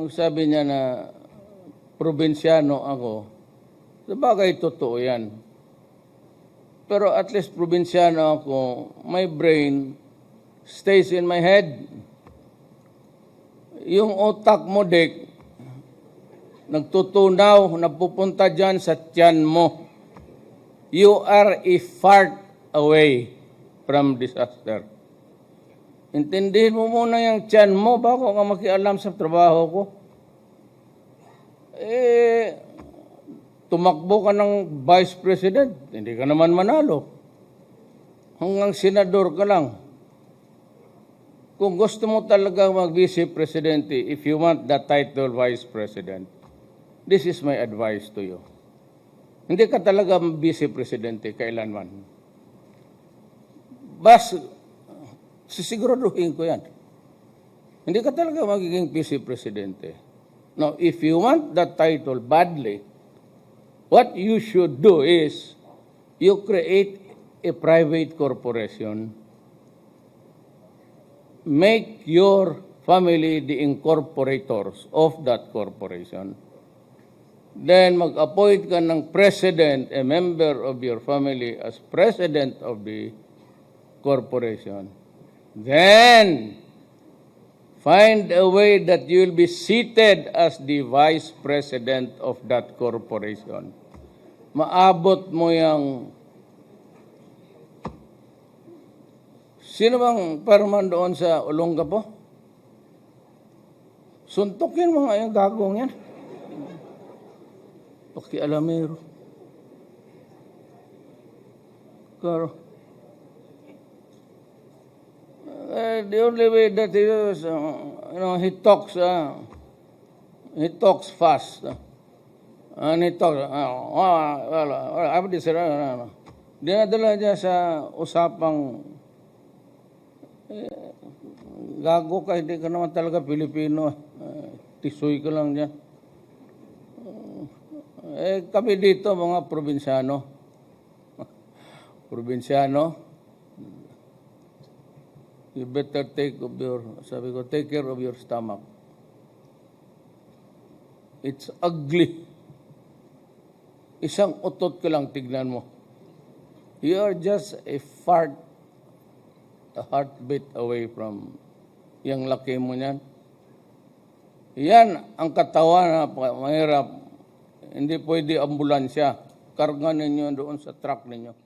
yung sabi niya na probinsyano ako, sabagay totoo yan. Pero at least probinsyano ako, my brain stays in my head. Yung utak mo, Dick, nagtutunaw, napupunta dyan sa tiyan mo. You are a fart away from disaster. Intindihin mo muna yung tiyan mo bago ka makialam sa trabaho ko. Tumakbo ka ng vice president, hindi ka naman manalo. Hanggang senador ka lang. Kung gusto mo talaga mag-vice presidente, if you want that title vice president, this is my advice to you. Hindi ka talaga vice presidente kailanman. Sisiguraduhin ko yan. Hindi ka talaga magiging vice presidente. Now, if you want that title badly, what you should do is you create a private corporation, make your family the incorporators of that corporation, then mag-appoint ka ng president, a member of your family as president of the corporation. Then, find a way that you will be seated as the vice president of that corporation. Maabot mo yung... Sino bang parman doon sa Olongapo? Suntokin mo nga yung gagong yan. Pakialamero. Karo. The only way that he is, he talks fast. And he talks, dinadala niya sa usapang, gago ka, hindi ka naman talaga Filipino. Tisoy ka lang dyan. Kami dito, mga probinsyano. Probinsyano, you better take care of your stomach. It's ugly. Isang utot ka lang, tignan mo. You are just a fart, a heartbeat away from yung laki mo niyan. Yan ang katawan na mahirap. Hindi pwede ambulansya. Karga ninyo doon sa truck ninyo.